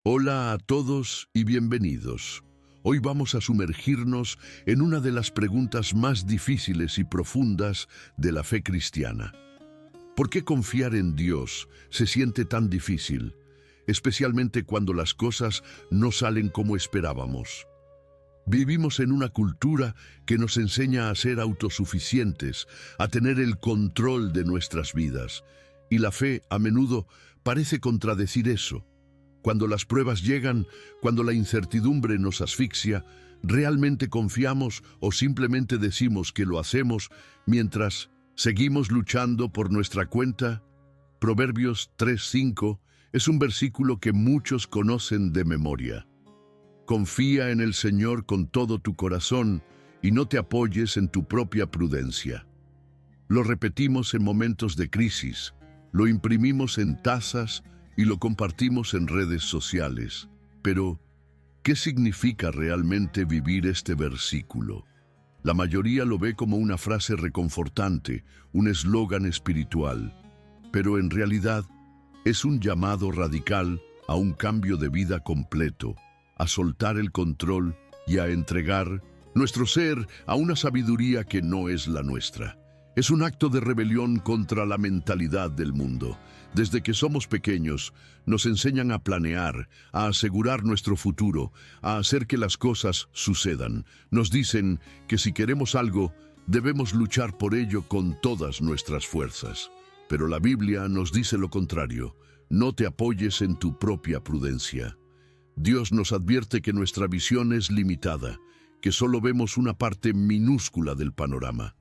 Hola a todos y bienvenidos. Hoy vamos a sumergirnos en una de las preguntas más difíciles y profundas de la fe cristiana. ¿Por qué confiar en Dios se siente tan difícil, especialmente cuando las cosas no salen como esperábamos? Vivimos en una cultura que nos enseña a ser autosuficientes, a tener el control de nuestras vidas, y la fe a menudo parece contradecir eso. Cuando las pruebas llegan, cuando la incertidumbre nos asfixia, ¿realmente confiamos o simplemente decimos que lo hacemos mientras seguimos luchando por nuestra cuenta? Proverbios 3:5 es un versículo que muchos conocen de memoria. Confía en el Señor con todo tu corazón y no te apoyes en tu propia prudencia. Lo repetimos en momentos de crisis, lo imprimimos en tazas y lo compartimos en redes sociales. Pero, ¿qué significa realmente vivir este versículo? La mayoría lo ve como una frase reconfortante, un eslogan espiritual, pero en realidad es un llamado radical a un cambio de vida completo, a soltar el control y a entregar nuestro ser a una sabiduría que no es la nuestra. Es un acto de rebelión contra la mentalidad del mundo. Desde que somos pequeños, nos enseñan a planear, a asegurar nuestro futuro, a hacer que las cosas sucedan. Nos dicen que si queremos algo, debemos luchar por ello con todas nuestras fuerzas. Pero la Biblia nos dice lo contrario: no te apoyes en tu propia prudencia. Dios nos advierte que nuestra visión es limitada, que solo vemos una parte minúscula del panorama.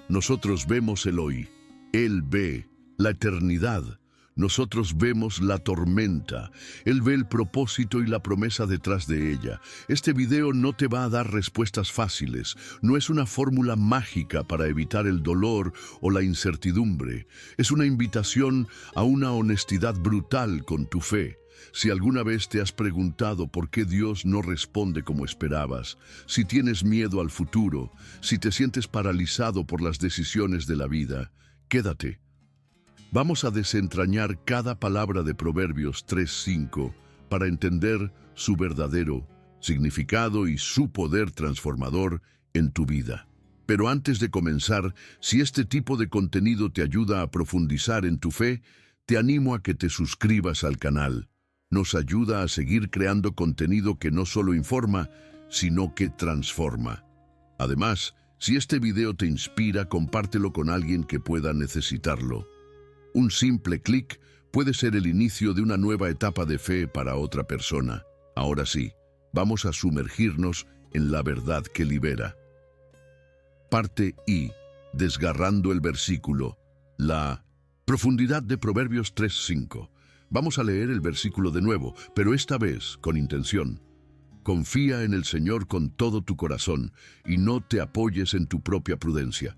Nosotros vemos el hoy, Él ve la eternidad. Nosotros vemos la tormenta, Él ve el propósito y la promesa detrás de ella. Este video no te va a dar respuestas fáciles, no es una fórmula mágica para evitar el dolor o la incertidumbre. Es una invitación a una honestidad brutal con tu fe. Si alguna vez te has preguntado por qué Dios no responde como esperabas, si tienes miedo al futuro, si te sientes paralizado por las decisiones de la vida, quédate. Vamos a desentrañar cada palabra de Proverbios 3:5 para entender su verdadero significado y su poder transformador en tu vida. Pero antes de comenzar, si este tipo de contenido te ayuda a profundizar en tu fe, te animo a que te suscribas al canal. Nos ayuda a seguir creando contenido que no solo informa, sino que transforma. Además, si este video te inspira, compártelo con alguien que pueda necesitarlo. Un simple clic puede ser el inicio de una nueva etapa de fe para otra persona. Ahora sí, vamos a sumergirnos en la verdad que libera. Parte I. Desgarrando el versículo. La profundidad de Proverbios 3:5. Vamos a leer el versículo de nuevo, pero esta vez con intención. Confía en el Señor con todo tu corazón y no te apoyes en tu propia prudencia.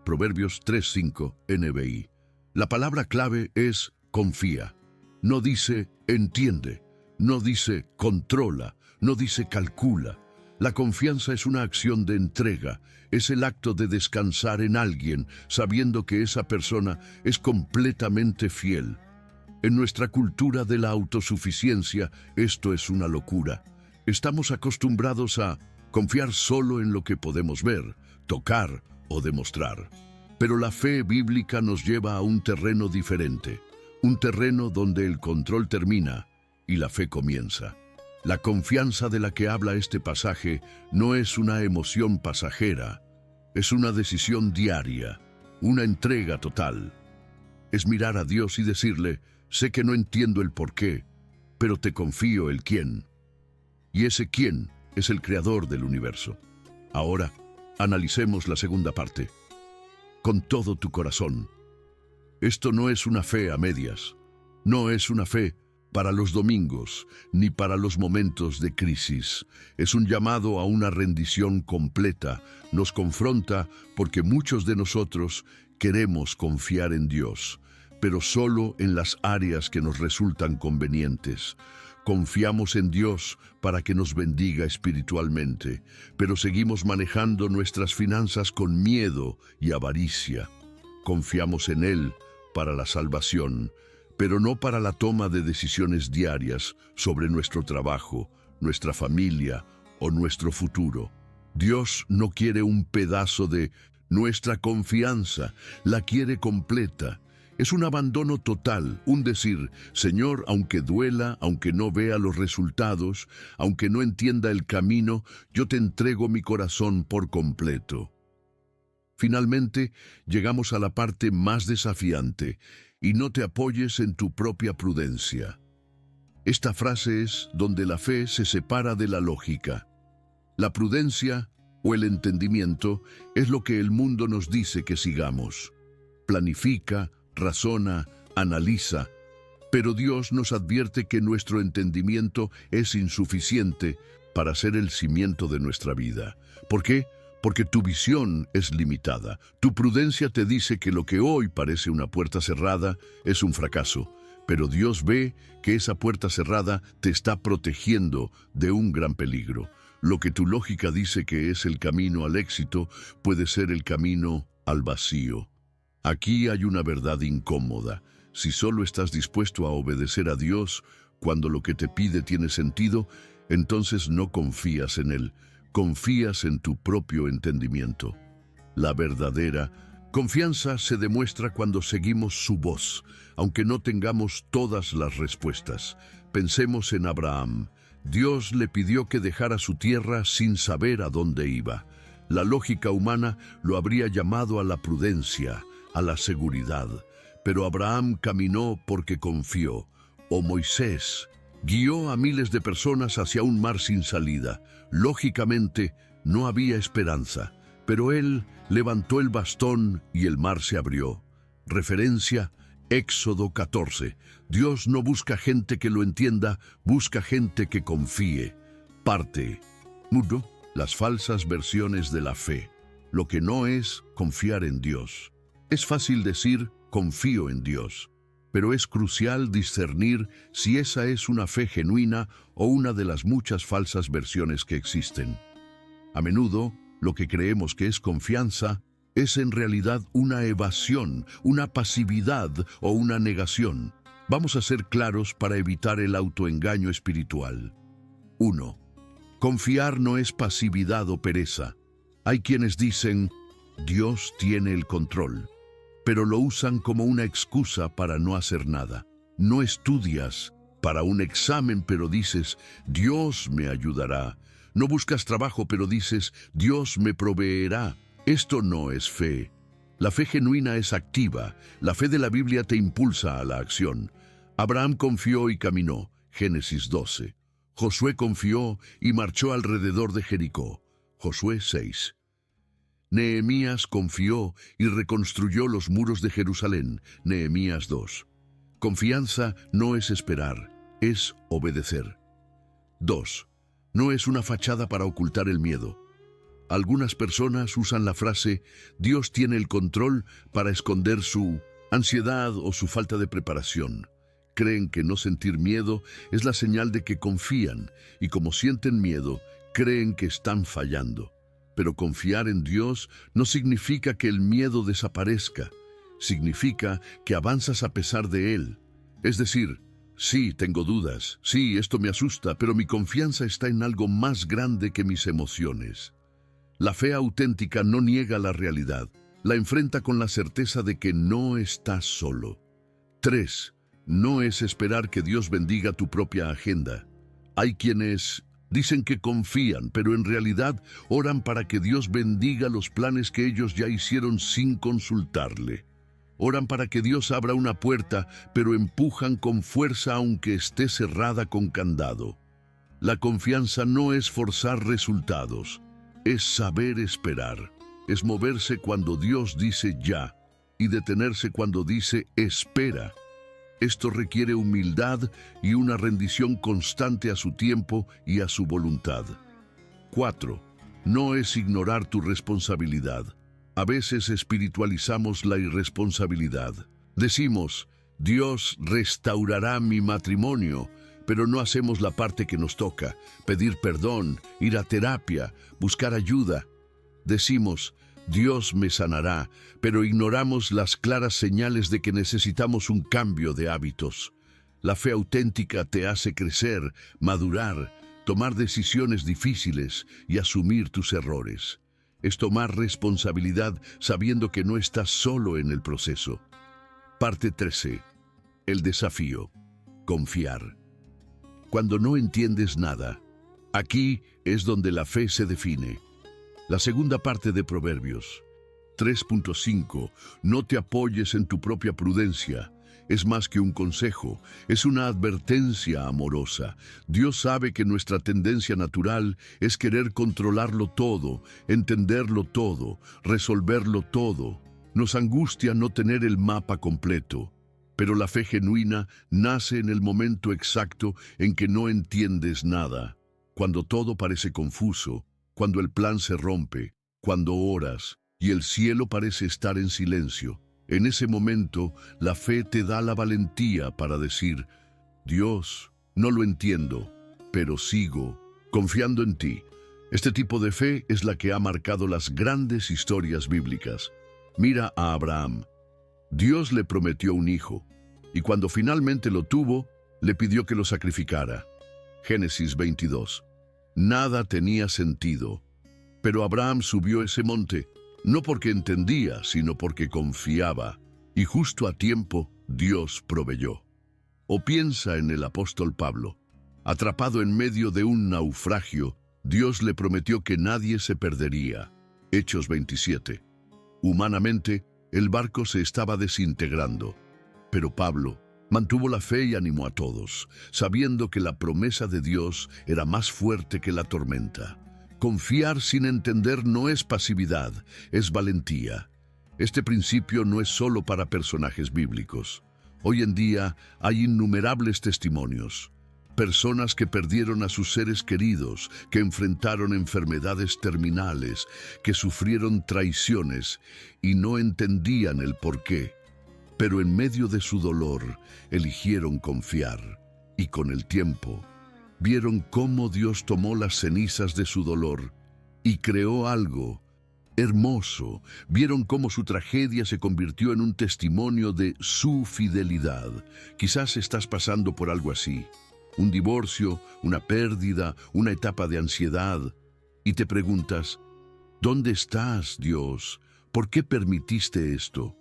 Proverbios 3:5, NBI. La palabra clave es confía. No dice entiende, no dice controla, no dice calcula. La confianza es una acción de entrega, es el acto de descansar en alguien sabiendo que esa persona es completamente fiel. En nuestra cultura de la autosuficiencia, esto es una locura. Estamos acostumbrados a confiar solo en lo que podemos ver, tocar o demostrar. Pero la fe bíblica nos lleva a un terreno diferente, un terreno donde el control termina y la fe comienza. La confianza de la que habla este pasaje no es una emoción pasajera, es una decisión diaria, una entrega total. Es mirar a Dios y decirle: sé que no entiendo el por qué, pero te confío el quién. Y ese quién es el creador del universo. Ahora, analicemos la segunda parte. Con todo tu corazón. Esto no es una fe a medias. No es una fe para los domingos, ni para los momentos de crisis. Es un llamado a una rendición completa. Nos confronta porque muchos de nosotros queremos confiar en Dios, pero solo en las áreas que nos resultan convenientes. Confiamos en Dios para que nos bendiga espiritualmente, pero seguimos manejando nuestras finanzas con miedo y avaricia. Confiamos en Él para la salvación, pero no para la toma de decisiones diarias sobre nuestro trabajo, nuestra familia o nuestro futuro. Dios no quiere un pedazo de nuestra confianza, la quiere completa. Es un abandono total, un decir, Señor, aunque duela, aunque no vea los resultados, aunque no entienda el camino, yo te entrego mi corazón por completo. Finalmente, llegamos a la parte más desafiante, y no te apoyes en tu propia prudencia. Esta frase es donde la fe se separa de la lógica. La prudencia o el entendimiento es lo que el mundo nos dice que sigamos. Planifica, razona, analiza, pero Dios nos advierte que nuestro entendimiento es insuficiente para ser el cimiento de nuestra vida. ¿Por qué? Porque tu visión es limitada. Tu prudencia te dice que lo que hoy parece una puerta cerrada es un fracaso, pero Dios ve que esa puerta cerrada te está protegiendo de un gran peligro. Lo que tu lógica dice que es el camino al éxito puede ser el camino al vacío. Aquí hay una verdad incómoda. Si solo estás dispuesto a obedecer a Dios cuando lo que te pide tiene sentido, entonces no confías en Él, confías en tu propio entendimiento. La verdadera confianza se demuestra cuando seguimos su voz, aunque no tengamos todas las respuestas. Pensemos en Abraham. Dios le pidió que dejara su tierra sin saber a dónde iba. La lógica humana lo habría llamado a la prudencia, a la seguridad, pero Abraham caminó porque confió. O Moisés guió a miles de personas hacia un mar sin salida. Lógicamente, no había esperanza, pero él levantó el bastón y el mar se abrió. Referencia, Éxodo 14. Dios no busca gente que lo entienda, busca gente que confíe. Parte 1. Las falsas versiones de la fe. Lo que no es confiar en Dios. Es fácil decir, confío en Dios, pero es crucial discernir si esa es una fe genuina o una de las muchas falsas versiones que existen. A menudo, lo que creemos que es confianza es en realidad una evasión, una pasividad o una negación. Vamos a ser claros para evitar el autoengaño espiritual. 1. Confiar no es pasividad o pereza. Hay quienes dicen, Dios tiene el control, pero lo usan como una excusa para no hacer nada. No estudias para un examen, pero dices, Dios me ayudará. No buscas trabajo, pero dices, Dios me proveerá. Esto no es fe. La fe genuina es activa. La fe de la Biblia te impulsa a la acción. Abraham confió y caminó. Génesis 12. Josué confió y marchó alrededor de Jericó. Josué 6. Nehemías confió y reconstruyó los muros de Jerusalén. Nehemías 2. Confianza no es esperar, es obedecer. 2. No es una fachada para ocultar el miedo. Algunas personas usan la frase Dios tiene el control para esconder su ansiedad o su falta de preparación. Creen que no sentir miedo es la señal de que confían y como sienten miedo, creen que están fallando. Pero confiar en Dios no significa que el miedo desaparezca. Significa que avanzas a pesar de él. Es decir, sí, tengo dudas, sí, esto me asusta, pero mi confianza está en algo más grande que mis emociones. La fe auténtica no niega la realidad, la enfrenta con la certeza de que no estás solo. 3. No es esperar que Dios bendiga tu propia agenda. Hay quienes dicen que confían, pero en realidad oran para que Dios bendiga los planes que ellos ya hicieron sin consultarle. Oran para que Dios abra una puerta, pero empujan con fuerza aunque esté cerrada con candado. La confianza no es forzar resultados, es saber esperar. Es moverse cuando Dios dice ya y detenerse cuando dice espera. Esto requiere humildad y una rendición constante a su tiempo y a su voluntad. 4. No es ignorar tu responsabilidad. A veces espiritualizamos la irresponsabilidad. Decimos, Dios restaurará mi matrimonio, pero no hacemos la parte que nos toca, pedir perdón, ir a terapia, buscar ayuda. Decimos, Dios me sanará, pero ignoramos las claras señales de que necesitamos un cambio de hábitos. La fe auténtica te hace crecer, madurar, tomar decisiones difíciles y asumir tus errores. Es tomar responsabilidad sabiendo que no estás solo en el proceso. Parte 13. El desafío. Confiar. Cuando no entiendes nada, aquí es donde la fe se define. La segunda parte de Proverbios 3.5. No te apoyes en tu propia prudencia. Es más que un consejo, es una advertencia amorosa. Dios sabe que nuestra tendencia natural es querer controlarlo todo, entenderlo todo, resolverlo todo. Nos angustia no tener el mapa completo. Pero la fe genuina nace en el momento exacto en que no entiendes nada, cuando todo parece confuso, cuando el plan se rompe, cuando oras y el cielo parece estar en silencio. En ese momento, la fe te da la valentía para decir: Dios, no lo entiendo, pero sigo confiando en ti. Este tipo de fe es la que ha marcado las grandes historias bíblicas. Mira a Abraham. Dios le prometió un hijo, y cuando finalmente lo tuvo, le pidió que lo sacrificara. Génesis 22. Nada tenía sentido, pero Abraham subió ese monte, no porque entendía, sino porque confiaba, y justo a tiempo Dios proveyó. O piensa en el apóstol Pablo. Atrapado en medio de un naufragio, Dios le prometió que nadie se perdería. Hechos 27. Humanamente, el barco se estaba desintegrando, pero Pablo mantuvo la fe y animó a todos, sabiendo que la promesa de Dios era más fuerte que la tormenta. Confiar sin entender no es pasividad, es valentía. Este principio no es solo para personajes bíblicos. Hoy en día hay innumerables testimonios. Personas que perdieron a sus seres queridos, que enfrentaron enfermedades terminales, que sufrieron traiciones y no entendían el porqué. Pero en medio de su dolor, eligieron confiar. Y con el tiempo, vieron cómo Dios tomó las cenizas de su dolor y creó algo hermoso. Vieron cómo su tragedia se convirtió en un testimonio de su fidelidad. Quizás estás pasando por algo así. Un divorcio, una pérdida, una etapa de ansiedad. Y te preguntas: ¿dónde estás, Dios? ¿Por qué permitiste esto?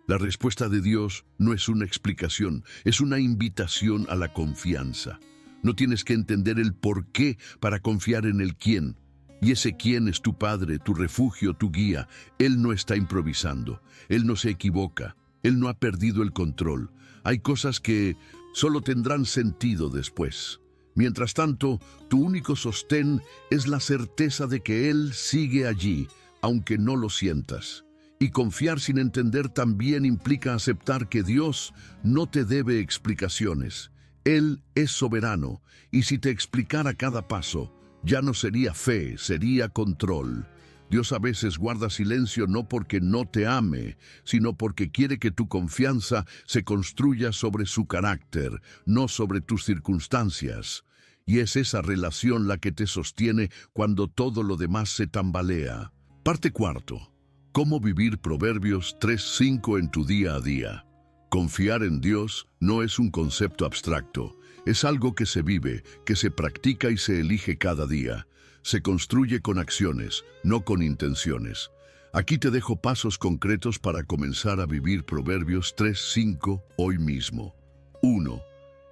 La respuesta de Dios no es una explicación, es una invitación a la confianza. No tienes que entender el por qué para confiar en el quién. Y ese quién es tu Padre, tu refugio, tu guía. Él no está improvisando, Él no se equivoca, Él no ha perdido el control. Hay cosas que solo tendrán sentido después. Mientras tanto, tu único sostén es la certeza de que Él sigue allí, aunque no lo sientas. Y confiar sin entender también implica aceptar que Dios no te debe explicaciones. Él es soberano, y si te explicara cada paso, ya no sería fe, sería control. Dios a veces guarda silencio no porque no te ame, sino porque quiere que tu confianza se construya sobre su carácter, no sobre tus circunstancias. Y es esa relación la que te sostiene cuando todo lo demás se tambalea. Parte 4. ¿Cómo vivir Proverbios 3:5 en tu día a día? Confiar en Dios no es un concepto abstracto, es algo que se vive, que se practica y se elige cada día. Se construye con acciones, no con intenciones. Aquí te dejo pasos concretos para comenzar a vivir Proverbios 3:5 hoy mismo. 1.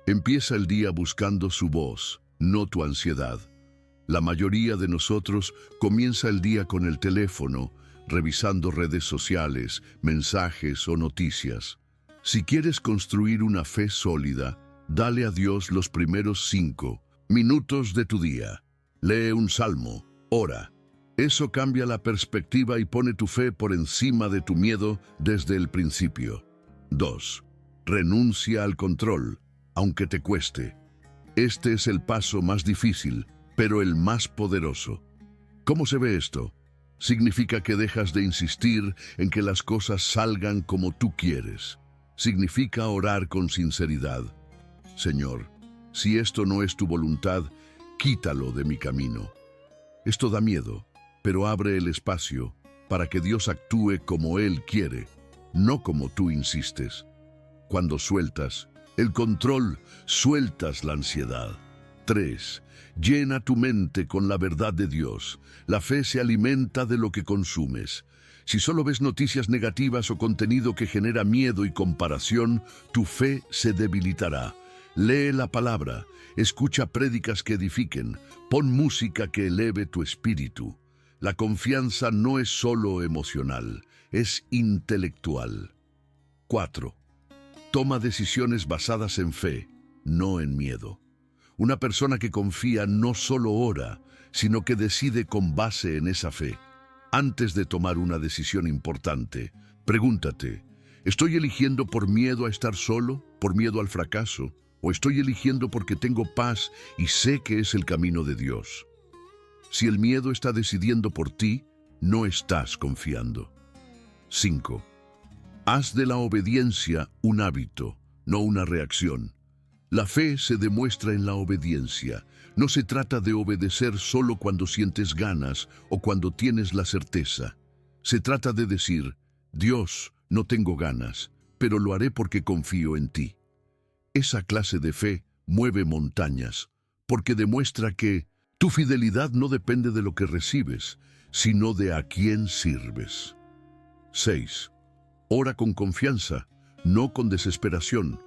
Empieza el día buscando su voz, no tu ansiedad. La mayoría de nosotros comienza el día con el teléfono, revisando redes sociales, mensajes o noticias. Si quieres construir una fe sólida, dale a Dios los primeros 5 minutos de tu día. Lee un salmo, ora. Eso cambia la perspectiva y pone tu fe por encima de tu miedo desde el principio. 2. Renuncia al control, aunque te cueste. Este es el paso más difícil, pero el más poderoso. ¿Cómo se ve esto? Significa que dejas de insistir en que las cosas salgan como tú quieres. Significa orar con sinceridad. Señor, si esto no es tu voluntad, quítalo de mi camino. Esto da miedo, pero abre el espacio para que Dios actúe como Él quiere, no como tú insistes. Cuando sueltas el control, sueltas la ansiedad. 3. Llena tu mente con la verdad de Dios. La fe se alimenta de lo que consumes. Si solo ves noticias negativas o contenido que genera miedo y comparación, tu fe se debilitará. Lee la palabra, escucha prédicas que edifiquen, pon música que eleve tu espíritu. La confianza no es solo emocional, es intelectual. 4. Toma decisiones basadas en fe, no en miedo. Una persona que confía no solo ora, sino que decide con base en esa fe. Antes de tomar una decisión importante, pregúntate, ¿estoy eligiendo por miedo a estar solo, por miedo al fracaso? ¿O estoy eligiendo porque tengo paz y sé que es el camino de Dios? Si el miedo está decidiendo por ti, no estás confiando. 5. Haz de la obediencia un hábito, no una reacción. La fe se demuestra en la obediencia. No se trata de obedecer solo cuando sientes ganas o cuando tienes la certeza. Se trata de decir, Dios, no tengo ganas, pero lo haré porque confío en ti. Esa clase de fe mueve montañas, porque demuestra que tu fidelidad no depende de lo que recibes, sino de a quién sirves. 6. Ora con confianza, no con desesperación.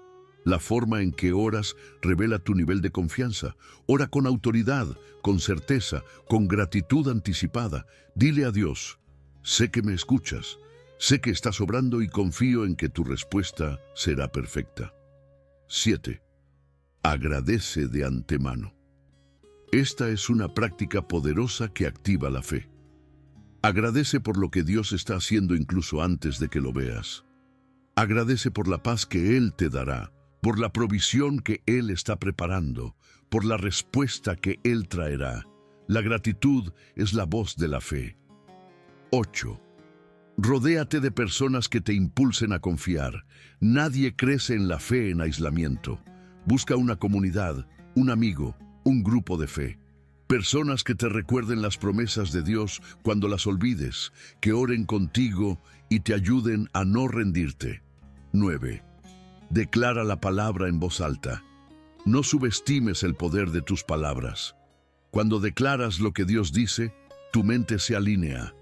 La forma en que oras revela tu nivel de confianza. Ora con autoridad, con certeza, con gratitud anticipada. Dile a Dios, sé que me escuchas, sé que estás obrando y confío en que tu respuesta será perfecta. 7. Agradece de antemano. Esta es una práctica poderosa que activa la fe. Agradece por lo que Dios está haciendo incluso antes de que lo veas. Agradece por la paz que Él te dará, por la provisión que Él está preparando, por la respuesta que Él traerá. La gratitud es la voz de la fe. 8. Rodéate de personas que te impulsen a confiar. Nadie crece en la fe en aislamiento. Busca una comunidad, un amigo, un grupo de fe. Personas que te recuerden las promesas de Dios cuando las olvides, que oren contigo y te ayuden a no rendirte. 9. Declara la palabra en voz alta. No subestimes el poder de tus palabras. Cuando declaras lo que Dios dice, tu mente se alinea,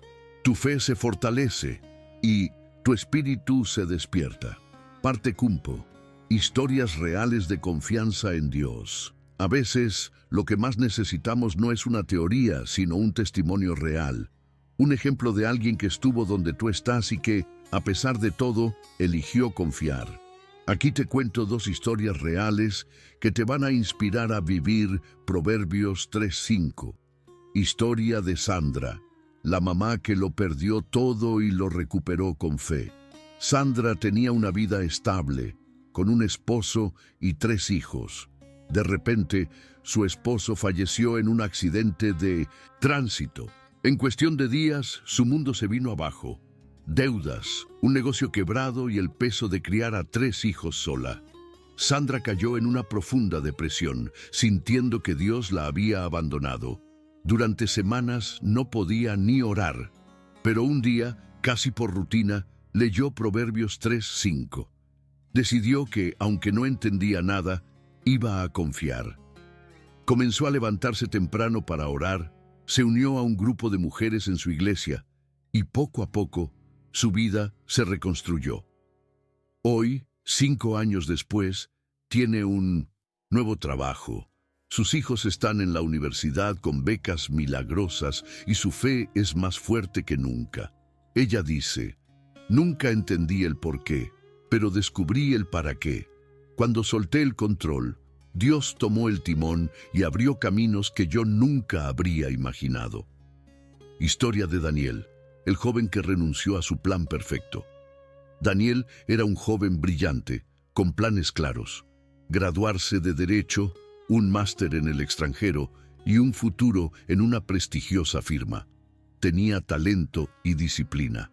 tu fe se fortalece y tu espíritu se despierta. Parte Cumpo. Historias reales de confianza en Dios. A veces, lo que más necesitamos no es una teoría, sino un testimonio real. Un ejemplo de alguien que estuvo donde tú estás y que, a pesar de todo, eligió confiar. Aquí te cuento 2 historias reales que te van a inspirar a vivir Proverbios 3:5. Historia de Sandra, la mamá que lo perdió todo y lo recuperó con fe. Sandra tenía una vida estable, con un esposo y 3 hijos. De repente, su esposo falleció en un accidente de tránsito. En cuestión de días, su mundo se vino abajo. Deudas, un negocio quebrado y el peso de criar a 3 hijos sola. Sandra cayó en una profunda depresión, sintiendo que Dios la había abandonado. Durante semanas no podía ni orar, pero un día, casi por rutina, leyó Proverbios 3:5. Decidió que, aunque no entendía nada, iba a confiar. Comenzó a levantarse temprano para orar, se unió a un grupo de mujeres en su iglesia y poco a poco su vida se reconstruyó. Hoy, 5 años después, tiene un nuevo trabajo. Sus hijos están en la universidad con becas milagrosas y su fe es más fuerte que nunca. Ella dice, nunca entendí el por qué, pero descubrí el para qué. Cuando solté el control, Dios tomó el timón y abrió caminos que yo nunca habría imaginado. Historia de Daniel, el joven que renunció a su plan perfecto. Daniel era un joven brillante, con planes claros. Graduarse de Derecho, un máster en el extranjero y un futuro en una prestigiosa firma. Tenía talento y disciplina.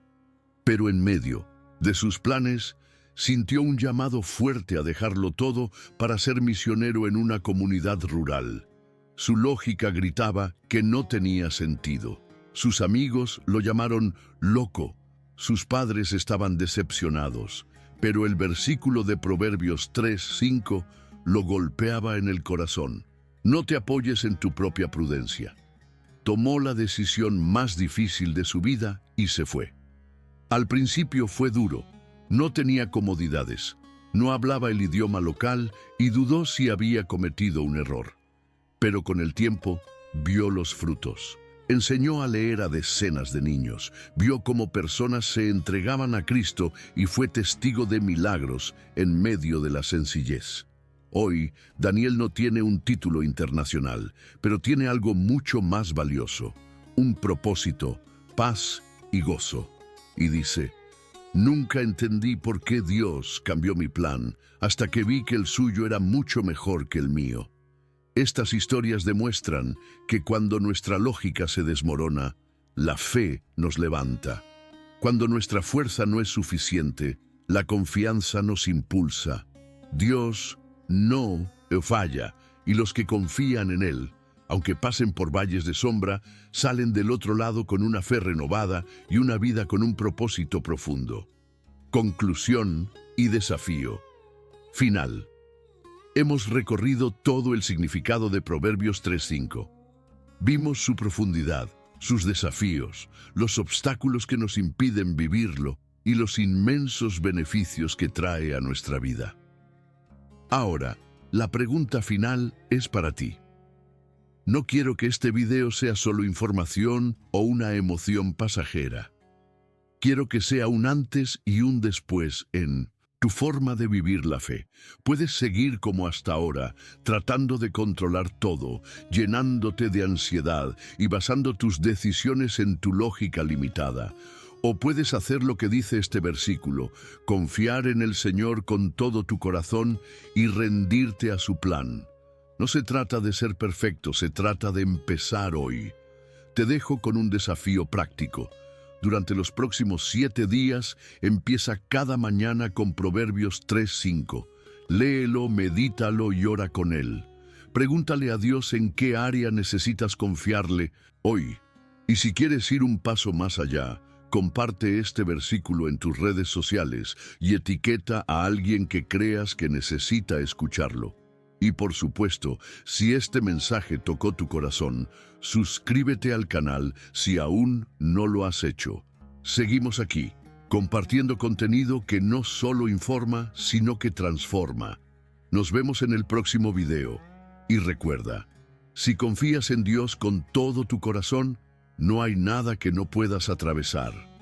Pero en medio de sus planes, sintió un llamado fuerte a dejarlo todo para ser misionero en una comunidad rural. Su lógica gritaba que no tenía sentido. Sus amigos lo llamaron loco. Sus padres estaban decepcionados, pero el versículo de Proverbios 3:5 lo golpeaba en el corazón. No te apoyes en tu propia prudencia. Tomó la decisión más difícil de su vida y se fue. Al principio fue duro, no tenía comodidades, no hablaba el idioma local y dudó si había cometido un error. Pero con el tiempo vio los frutos. Enseñó a leer a decenas de niños, vio cómo personas se entregaban a Cristo y fue testigo de milagros en medio de la sencillez. Hoy, Daniel no tiene un título internacional, pero tiene algo mucho más valioso, un propósito, paz y gozo. Y dice, nunca entendí por qué Dios cambió mi plan hasta que vi que el suyo era mucho mejor que el mío. Estas historias demuestran que cuando nuestra lógica se desmorona, la fe nos levanta. Cuando nuestra fuerza no es suficiente, la confianza nos impulsa. Dios no falla, y los que confían en Él, aunque pasen por valles de sombra, salen del otro lado con una fe renovada y una vida con un propósito profundo. Conclusión y desafío. Final. Hemos recorrido todo el significado de Proverbios 3:5. Vimos su profundidad, sus desafíos, los obstáculos que nos impiden vivirlo y los inmensos beneficios que trae a nuestra vida. Ahora, la pregunta final es para ti. No quiero que este video sea solo información o una emoción pasajera. Quiero que sea un antes y un después en tu forma de vivir la fe. Puedes seguir como hasta ahora, tratando de controlar todo, llenándote de ansiedad y basando tus decisiones en tu lógica limitada. O puedes hacer lo que dice este versículo, confiar en el Señor con todo tu corazón y rendirte a su plan. No se trata de ser perfecto, se trata de empezar hoy. Te dejo con un desafío práctico. Durante los próximos 7 días, empieza cada mañana con Proverbios 3:5. Léelo, medítalo y ora con él. Pregúntale a Dios en qué área necesitas confiarle hoy. Y si quieres ir un paso más allá, comparte este versículo en tus redes sociales y etiqueta a alguien que creas que necesita escucharlo. Y por supuesto, si este mensaje tocó tu corazón, suscríbete al canal si aún no lo has hecho. Seguimos aquí, compartiendo contenido que no solo informa, sino que transforma. Nos vemos en el próximo video. Y recuerda, si confías en Dios con todo tu corazón, no hay nada que no puedas atravesar.